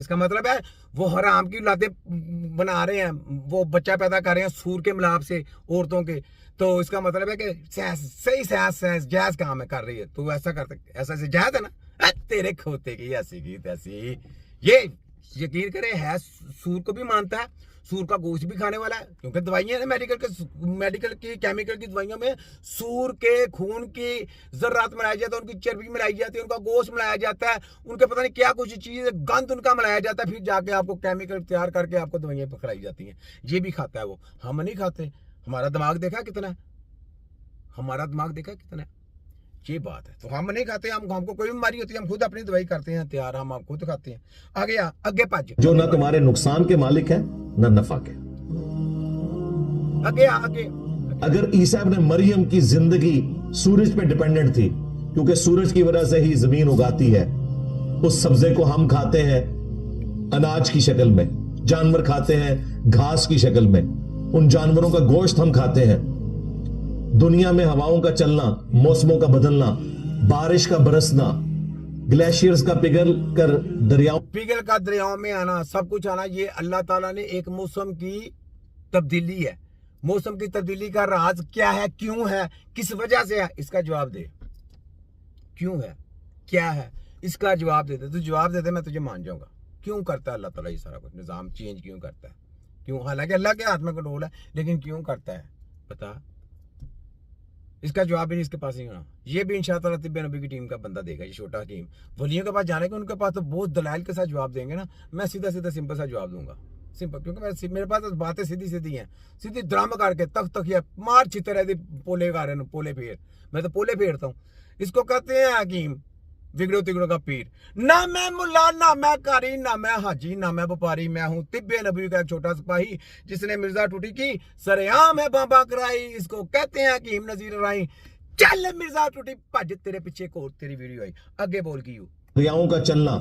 इसका मतलब है वो हराम की औलादे बना रहे हैं, वो बच्चा पैदा कर रहे हैं सूर के मिलाप से औरतों के। तो इसका मतलब है कि सही जायज काम है कर रही है, तो ऐसा कर ऐसा से जायज है ना। तेरे खोते की ऐसी की तैसी। ये यकीन करे है सूर को भी मानता है, सूर का गोश्त भी खाने वाला है, क्योंकि दवाइयां हैं मेडिकल की केमिकल की दवाइयों में सूर के खून की जर्रात मिलाई जाती है, उनकी चर्बी मिलाई जाती है, उनका गोश्त मिलाया जाता है, उनके पता नहीं क्या कुछ चीज गंद उनका मिलाया जाता है, फिर जाके आपको केमिकल तैयार करके आपको दवाइयां पकड़ाई जाती हैं। ये भी खाता है वो, हम नहीं खाते। हमारा दिमाग देखा कितना है, हमारा दिमाग देखा कितना है, ये बात है। तो हम नहीं खाते, हमको कोई बीमारी होती है हम खुद अपनी दवाई करते हैं तैयार, हम खुद खाते हैं। आगे भज जो ना तुम्हारे नुकसान के मालिक है ना नफा के। आगे अगर ईसा इब्न मरियम की जिंदगी सूरज पे डिपेंडेंट थी, क्योंकि सूरज की वजह से ही जमीन उगाती है, उस सब्जे को हम खाते हैं अनाज की शक्ल में, जानवर खाते हैं घास की शक्ल में, उन जानवरों का गोश्त हम खाते हैं। दुनिया में हवाओं का चलना, मौसमों का बदलना, बारिश का बरसना, ग्लेशियर्स का पिघल कर दरियाओं में आना, सब कुछ आना, ये अल्लाह ताला ने एक मौसम की तब्दीली है। मौसम की तब्दीली का राज क्या है, क्यों है, किस वजह से है, इसका जवाब दे। क्यों है, क्या है, इसका जवाब दे दे। तू जवाब दे दे, मैं तुझे मान जाऊंगा। क्यों करता है अल्लाह ताला ये सारा कुछ निजाम चेंज क्यों करता है, क्यों? हालांकि अल्लाह के हाथ में कंट्रोल है, लेकिन क्यों करता है बता। इसका जवाब भी नहीं इसके पास नहीं होना। ये भी इंशाअल्लाह तिब्बे नबी की टीम का बंदा देगा, ये छोटा हकीम। वलियों के पास जाने के उनके पास तो बहुत दलाइल के साथ जवाब देंगे ना, मैं सीधा सिंपल सा जवाब दूंगा, सिंपल, क्योंकि मेरे पास बातें सीधी हैं, सीधी ड्रामा करके तक ये मार छितर है पोले फेर, मैं तो पोले फेरता हूँ। इसको कहते हैं हकीम, बिगड़ो तिगड़ो का पीर। ना मैं मुल्ला, ना मैं कारी, ना मैं हाजी, ना मैं व्यापारी, मैं हूं तिब्बे नबी का एक छोटा सिपाही, जिसने मिर्जा टूटी की सरेआम है बाबा कराई। इसको कहते हैं हकीम नजीर राई। चल मिर्जा टूटी भज, तेरे पीछे को तेरी वीडियो आई, आगे बोल की यू। दरियाओं का चलना,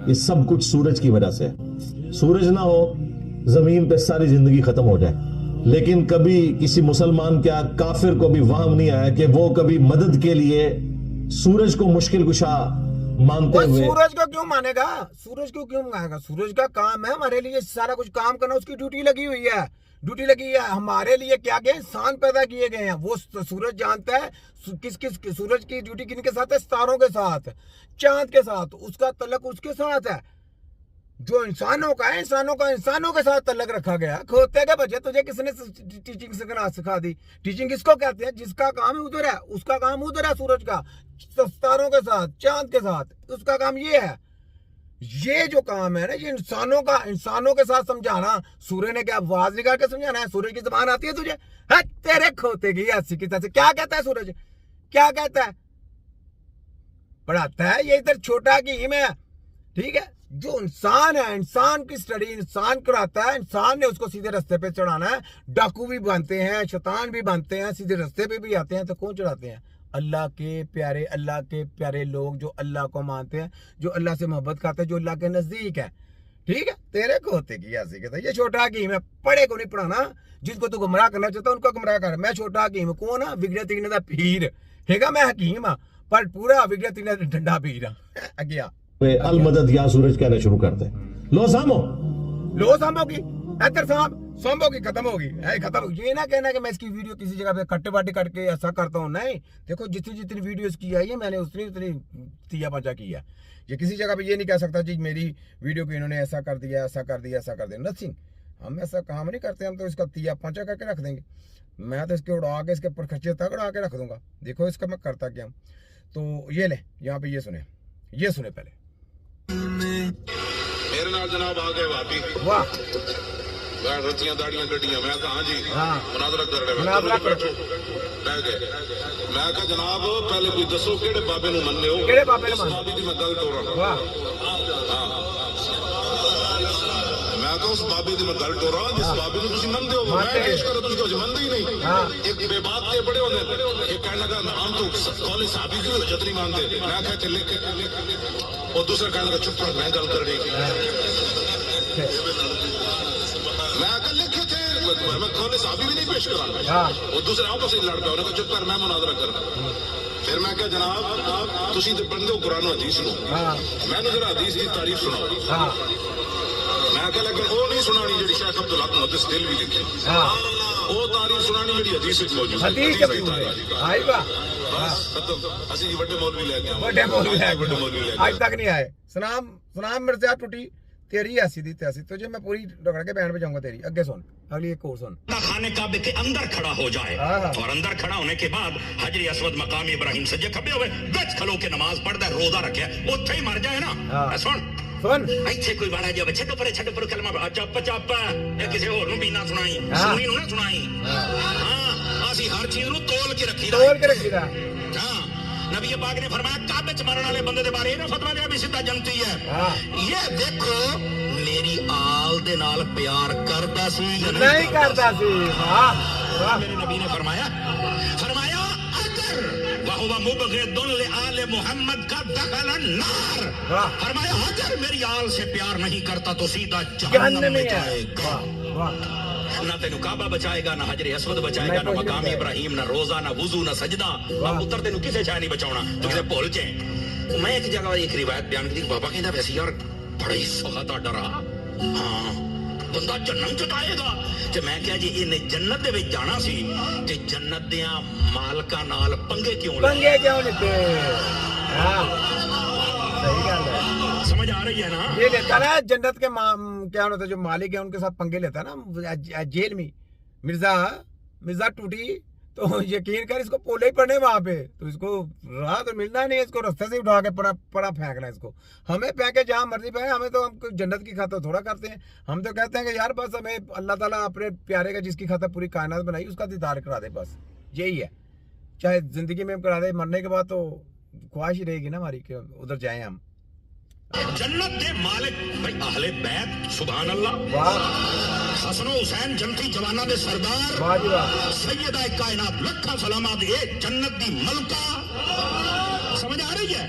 ये सब कुछ सूरज की वजह से है। सूरज ना हो जमीन पे सारी जिंदगी खत्म हो जाए। लेकिन कभी किसी मुसलमान क्या काफिर को भी वहम नहीं आया कि वो कभी मदद के लिए सूरज को मुश्किल कुशा मानते हुए। सूरज को क्यों मानेगा, सूरज को क्यों मानेगा? सूरज का काम है हमारे लिए सारा कुछ काम करना, उसकी ड्यूटी लगी हुई है, ड्यूटी लगी है। हमारे लिए क्या गए, इंसान पैदा किए गए हैं। वो सूरज जानता है किस सूरज की ड्यूटी किनके साथ है, सितारों के साथ, चांद के साथ, उसका तल्लक उसके साथ है। जो इंसानों का है, इंसानों के साथ तल्लक रखा गया। खोते के बच्चे, तुझे किसने टीचिंग सिखा दी? टीचिंग किसको कहते हैं? जिसका काम है उधर है, उसका काम उधर है, सूरज का सितारों के साथ, चांद के साथ, उसका काम ये है। ये जो काम है ना, ये इंसानों के साथ समझाना। सूर्य ने क्या आवाज निकाल के समझाना है? सूरज की जबान आती है तुझे? है तेरे खोते की ऐसी की तैसी। क्या कहता है सूरज, क्या कहता है? पढ़ाता है ये इधर छोटा हकीम है, ठीक है। जो इंसान है, इंसान की स्टडी इंसान कराता है, इंसान ने उसको सीधे रास्ते पे चढ़ाना है। डाकू भी बनते हैं, शैतान भी बनते हैं, सीधे रास्ते पे भी आते हैं। तो कौन चढ़ाते हैं? अल्लाह के प्यारे लोग, जो अल्लाह को मानते हैं, जो अल्लाह से मोहब्बत करते हैं, जो अल्लाह के नजदीक है, ठीक है। तेरे को होते की ऐसी कहता है, ये छोटा हकीम है, पढ़े को नहीं पढ़ाना। जिसको तू गुमराह करना चाहता है उनको गुमराह कर। मैं छोटा हकीम कौन है? विगड़े तिगड़े दा पीर हैगा। मैं हकीम हाँ, पर पूरा विगड़े तिगड़े दा डंडा पीर हाँ। अगे अल मदद या सूरज कहना शुरू करते हैं। लो सामोगी इधर सांबोगी, खत्म होगी, खत्म। ये ना कहना कि मैं इसकी वीडियो किसी जगह पे कट्टे बाटे कट के ऐसा करता हूँ, नहीं। देखो जितनी वीडियोस की है ये मैंने उतनी तिया पाचा की है। ये किसी जगह पे ये नहीं कह सकता जी मेरी वीडियो को इन्होंने ऐसा कर दिया, नथिंग। हम ऐसा काम नहीं करते, हम तो इसका तिया पांचा करके रख देंगे। मैं तो इसके उड़ा के, इसके परखच्चे तक उड़ा के रख दूंगा। देखो इसका मैं करता क्या। तो ये ले, यहाँ पे ये सुने पहले। मेरे नाल जनाब आ गए भाभी, वाह, मैं रतियां दाड़ियां गड्डियां, मैं कहा जी हाँ मुनाजरा कर रहे बैठ गए। मैं कहा जनाब पहले कोई दसो केड़े बाबे नु मनने हो, केड़े बाबे नु मनने? बाबे दी मैं गल टोरा। वाह, हां मैं कहा उस बाबे दी मैं गल टोरा जिस बाबे नु तुसी मनदे हो। मैं पेश करो, तुसी तो मनदे ही नहीं। हां, एक बेबात के बड़े होने, ये कहने लगा हम तो कॉलेज साहब की इज्जत नहीं मानते। मैं कहा चल लिख, और दूसरा कहने लगा चुप रह, मैं गल कर रही। मैं कल लिखे थे, मैं कॉलेज साहब भी नहीं पेश करा। और दूसरे आपस में लड़ गया, उन्होंने कहा चुप कर, मैं मुनाजरा कर। फिर मैं क्या जनाब तुसी ते बंदे हो कुरान हदीस नो हाँ मैंने जरा हदीस की तारीफ सुनाओ हाँ मैं क्या लेकिन वो नहीं सुनानी जेडी शेख अब्दुल हक मुहद्दिस दिल भी लिखी हाँ वो तारीफ सुनानी जेडी हदीस विच मौजूद है हदीस हदीस जब की तारीफ आई बा बस खत्म असि जी बड़े मौलवी लेके आए बड़े मौलवी बड़े मौलवी लेके आज तक नहीं आए। सनाम सनाम मिर्जा टूटी तेरी ऐसी दी तैसी तुझे मैं पूरी रगड़ के बैंड पे जाऊंगा तेरी। आगे सुन अगली एक और सुन। खाने काबे के अंदर खड़ा हो जाए और अंदर खड़ा होने के बाद हजरी अस्वद मकाम इब्राहिम सज्जे खबे हुए गच खलो के नमाज पढ़दा रोजा रखे ओथे ही मर जाए ना। सुन सुन ਇੱਥੇ ਕੋਈ ਵਾੜਾ ਜਾਵੇ ਛੱਡੋ ਪਰੇ ਕਲਮਾ ਚੱਪ ਚੱਪ ਇਹ ਕਿਸੇ ਹੋਰ ਨੂੰ ਵੀ ਨਾ ਸੁਣਾਈ ਸੁਣੀ ਨੂੰ ਨਾ ਸੁਣਾਈ। ਹਾਂ ਅਸੀਂ ਹਰ ਚੀਜ਼ ਨੂੰ ਤੋਲ ਕੇ ਰੱਖੀਦਾ। ਹਾਂ नबी पाक ने फरमाया काबे च मरने वाले बंदे दे बारे ना फतवा दिया भी सीधा जनती है। ये देखो मेरी आल दे नाल प्यार करदा सी नहीं करदा सी। वाह वाह मेरे नबी ने फरमाया अगर वहुवा मुबग़िदुन ले आले मोहम्मद का दखल अन्नार फरमाया अगर मेरी आल से प्यार नहीं करता तो सीधा जहन्नम में जाएगा। वाह ना तेनु काबा बचाएगा ना हजरे अस्वद बचाएगा ना मकाम इब्राहिम ना रोजा ना वुजू ना सजदा ना पुत्र तेनु किसे चाह नहीं बचाउना तो किसे भूल जाए। मैं एक जगह एक रिवायत बयान की बाबा कहंदा वैसे यार बड़ा ही सौखा डरा हां बंदा जन्नत च आएगा ते मैं क्या जी इन्हें जन्नत दे विच जाना सी ते जन्नत देयां मालकां नाल पंगे क्यों लेते। हां सही गल है समझ आ रही है ना। ये लेता ना जन्नत के क्या होता है जो मालिक है उनके साथ पंगे लेता है ना जेल में। मिर्जा टूटी तो यकीन कर इसको पोले ही पड़ने वहां पे तो इसको राह तो मिलना नहीं इसको रास्ते से उठा के पड़ा फेंकना इसको। हमें फेंके जहां मर्जी फेंके हमें तो हम जन्नत की खातिर थोड़ा करते हैं। हम तो कहते हैं कि यार बस हमें अल्लाह ताला अपने प्यारे का जिसकी खातिर पूरी कायनात बनाई उसका दीदार करा दे बस यही है। चाहे जिंदगी में करा दे मरने के बाद तो ख्वाहिश ही रहेगी ना हमारी कि उधर जाए हम। जन्नत दे मालिक भाई अहले बैत सुभान अल्लाह। वाह हसन हुसैन जनती जवाना दे सरदार वाह जी वाह सैयदा कायनात लखा सलामत ये जन्नत दी मलका समझ आ रही है।